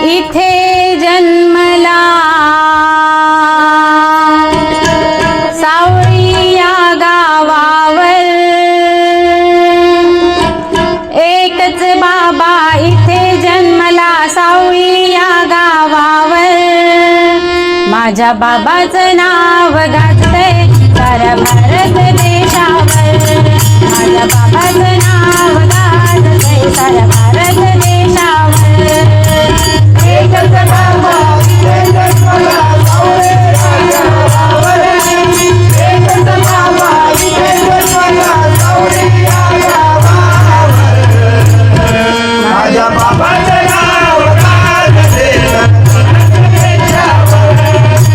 इथे जन्मला सावळी या गावावर एकच बाबा इथे जन्मला सावळी या गावावर माझ्या बाबाचं नाव गाजतंय साऱ्या भारत देशावर माझ्या बाबाचं नाव गाजतंय साऱ्या भारत देशावर एकच बाबा इथे जन्मला सावळी या गावावर एकच बाबा इथे जन्मला सावळी या गावावर माझ्या बाबाचं नाव गाजतंय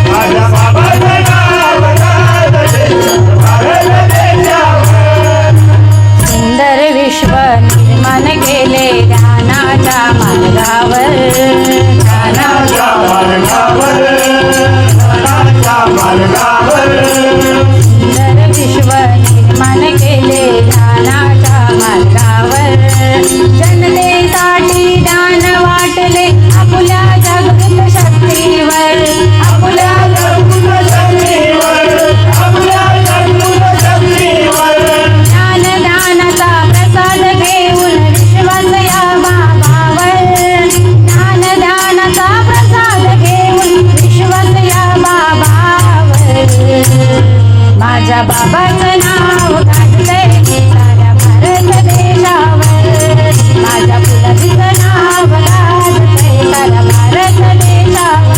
माझ्या बाबाचं नाव गाजतंय भारत देशावर सुंदर विश्व निर्माण केले ध्यानाच्या मार्गावर ध्यानाच्या मार्गावर ध्यानाच्या मार्गावर सुंदर विश्व निर्माण केले ध्यानाच्या मार्गावर जनतेसाठी दान वाटले आपल्या जागृत शक्तीवर आपल्या जगून शक्तीवर आपल्या जगून शक्तीवर ज्ञानाचा प्रसाद घेऊन विश्वास या बाबावर ज्ञानाचा प्रसाद घेऊन विश्वास या बाबावर माझ्या बाबाचं नाव गाजलंय साऱ्या भारत देशावर माझ्या फुलाजीचं नाव गाजलंय साऱ्या भारत देशावर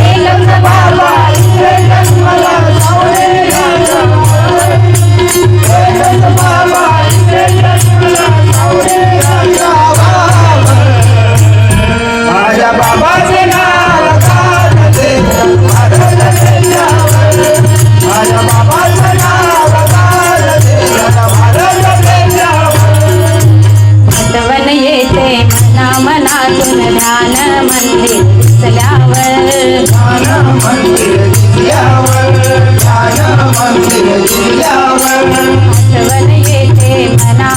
एकच बाबा इथे जन्मला सावळी या गावावर एकच बाबा इथे जन्मला सावळी या गावावर माझ्या बाबाचे नाव गाजतंय भारत देशावर माझ्या बाबाचं नाव गाजतंय भारत देशावर आठवण येते मनातून ध्यान मंदिर दिसल्यावर ध्यान मंदिर दिसल्यावर ध्यान मंदिर दिसल्यावर आठवण येते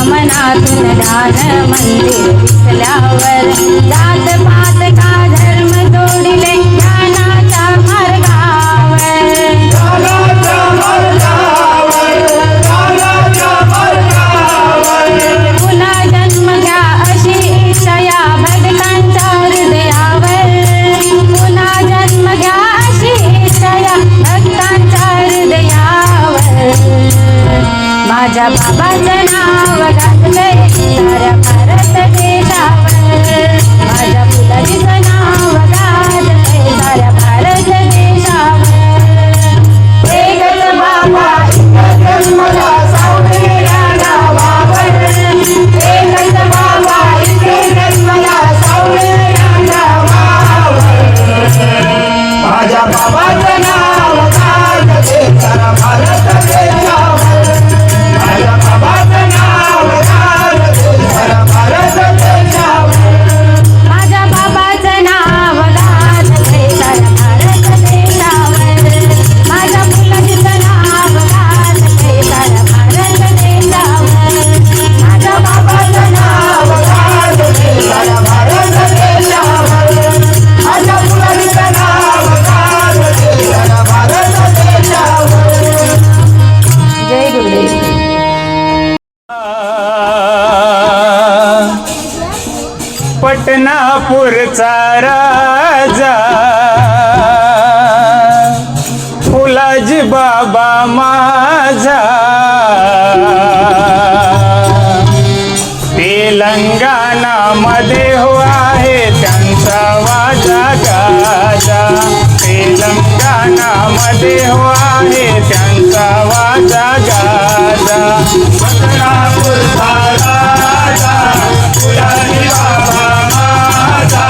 मनातून ध्यान मंदिर दिसल्यावर जात पात का धर्म जोडिले ज्ञानाच्या मार्गावर ध्यानाच्या मार्गावर ध्यानाच्या मार्गावर पुन्हा जन्म घ्या अशी इच्छा या भक्तांच्या हृदयावर पुन्हा जन्म घ्या अशी इच्छा या भक्तांच्या हृदयावर माझ्या बाबाचं नाव गाजलंय साऱ्या भारत देशावर माझ्या फुलाजीचं नाव गाजलंय साऱ्या भारत देशावर एकच बाबा इथे जन्मला सावळी या गावावर एकच बाबा इथे जन्मला सावळी या गावावर माझ्या बाबाचं नाव गाजतंय साऱ्या भारत देशावर माझ्या बाबाचं नाव गाजतंय साऱ्या भारत देशावर माझ्या बाबाचं नाव गाजलंय साऱ्या भारत देशावर माझ्या फुलाजीचं नाव गाजलंय साऱ्या भारत देशावर माझ्या बाबाचं नाव गाजतंय साऱ्या भारत देशावर माझ्या फुलाजीचं नाव गाजतंय साऱ्या भारत देशावर जय गुरुदेव पटनापूरचा राजा फुलाजी बाबा माझा तेलंगणामध्ये हो आहे त्यांचा वाजा गाजा तेलंगणामध्ये हो आहे त्यांचा वाजा गाजा पटनापूरचा राजा फुलाजी बाबा माझा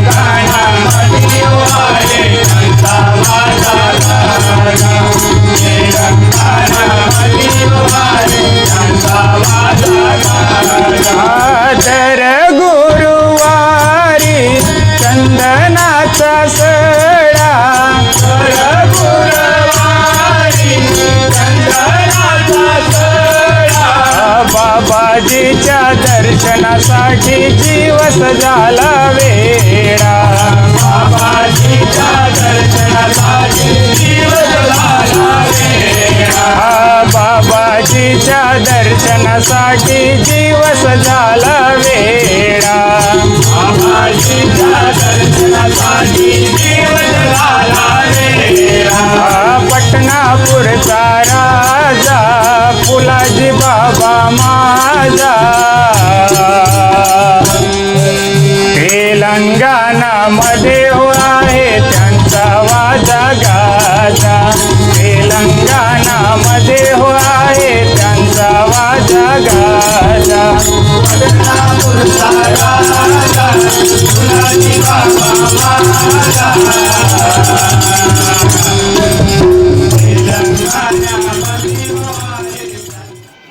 तेलंगणामध्ये हो आहे त्यांचा वाजा गाजा तेलंगणामध्ये हो आहे त्यांचा वाजा गाजा दर गुरुवारी चंदनाचा सडा गुरुवारी बाबाजीच्या दर्शनासाठी जीवस झाला वेडा बाबाजीच्या दर्शनासाठी जीवस झाला वेडा बाबाजीच्या दर्शनासाठी जीवस झाला वेडा बाबाजीच्या दर्शनासाठी जीवस झाला वेडा पटनापूरचा राजा फुलाजी बाबा माझा तेलंगणामध्ये हो आहे त्यांचा वाजा गाजा तेलंगणामध्ये हो आहे त्यांचा वाजा गाजा पटनापूरचा राजा फुलाजी बाबा माझा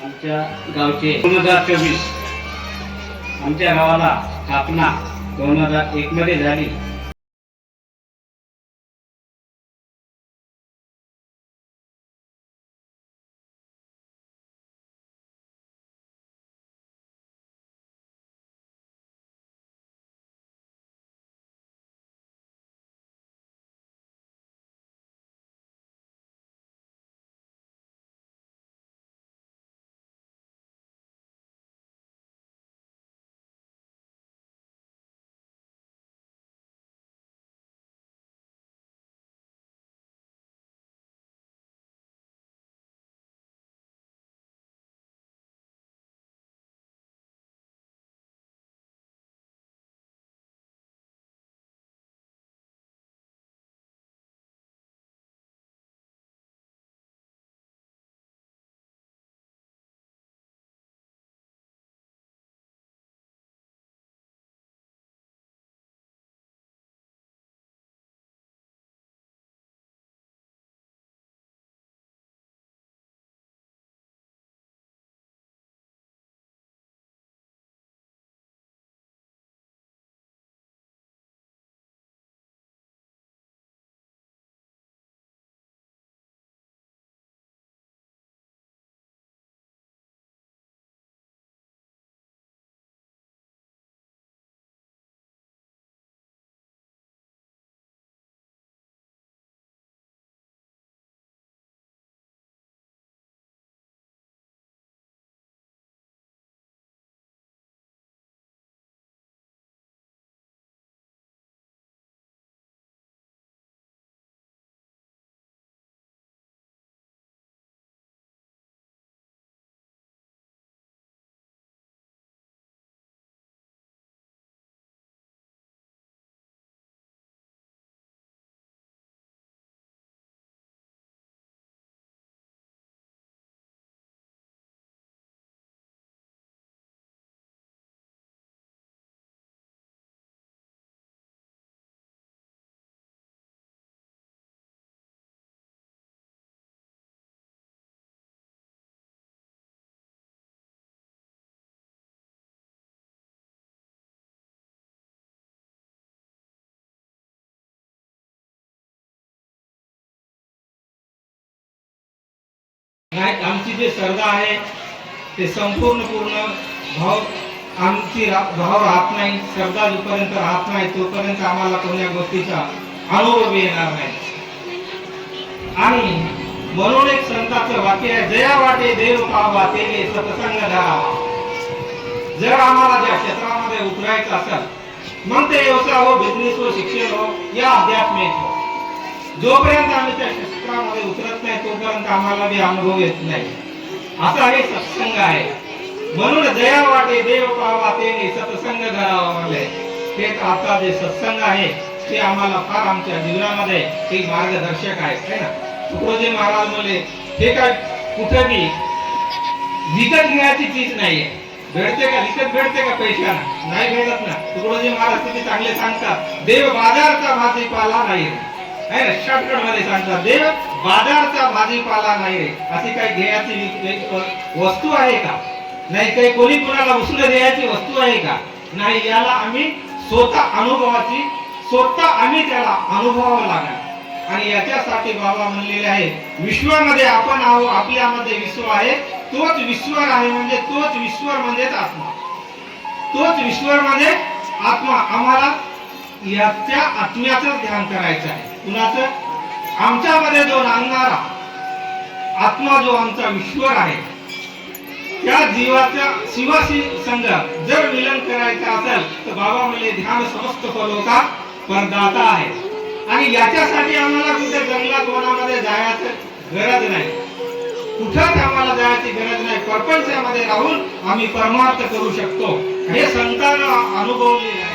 आमच्या गावचे 2024 आमच्या गावाला स्थापना 2001 मध्ये झाली. आमची जी श्रद्धा आहे ते पूर्ण भाव आमची भाव राहत नाही. श्रद्धा जोपर्यंत राहत नाही तोपर्यंत आम्हाला कोणत्या गोष्टीचा अनुभव येणार नाही. आणि म्हणून एक संतांचं वाक्य आहे, जया वाटे देव पावा तेले सत्संग धरावा. जर आम्हाला त्या क्षेत्रामध्ये उतरायचं असेल मग ते व्यवसाय हो, बिझनेस हो, शिक्षण हो या अध्यात्मिक हो, जोपर्यंत आम्ही त्या क्षेत्रामध्ये उतरत नाही तोपर्यंत आम्हाला बी अनुभव येत नाही. असा हे सत्संग आहे. म्हणून जया वाटे देव पावा तेने सत्संग धरावा म्हणले. ते आता जे सत्संग आहे ते आम्हाला फार आमच्या जीवनामध्ये एक मार्गदर्शक आहे ना. तुकडोजी महाराज म्हणले हे काय कुठे बी विकत घेण्याची चीज नाहीये. भेटते का विकत भेटते का पैशाला? नाही भेटत ना. तुकडोजी महाराज तुम्ही चांगले सांगतात, देव बाजारचा भाजीपाला नाही रे. शॉर्टकट मध्ये सांगतात, देव बाजारचा भाजीपाला नाही रे. अशी काही घ्यायची वस्तू आहे का? नाही. काही कोणी कोणाला उचल द्यायची वस्तू आहे का? नाही. याला आम्ही स्वतः अनुभवाची आम्ही त्याला अनुभवावं लागणार. आणि याच्यासाठी बाबा म्हणलेले आहे, विश्वामध्ये आपण आहो, आपल्यामध्ये विश्व आहे, तोच ईश्वर आहे, म्हणजे तोच ईश्वर म्हणजेच आत्मा, तोच ईश्वर म्हणजे आत्मा. आम्हाला याच्या आत्म्याचं ध्यान करायचं आहे. कुणाचं? आमच्यामध्ये जो नांदणारा आत्मा, जो आमचा ईश्वर आहे, त्या जीवाच्या शिवाशी संग जर मिलन करायचं असेल तर बाबा म्हणजे ध्यान समस्त फलोका परदाता आहे. आणि याच्यासाठी आम्हाला कुठे जंगलात वनामध्ये जायचं गरज नाही, कुठंच आम्हाला जायची गरज नाही. प्रपंचामध्ये राहून आम्ही परमार्थ करू शकतो. हे संतांना अनुभवलेले आहे.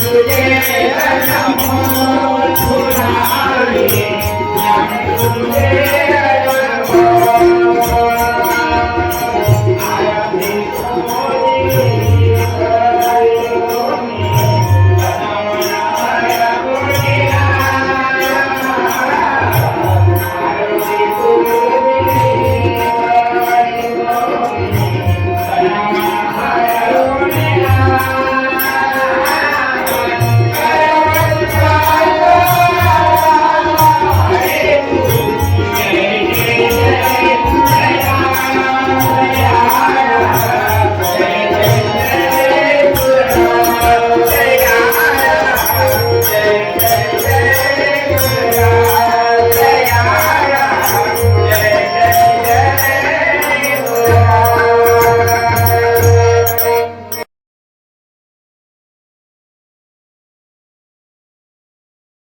तुझे नमो तुझा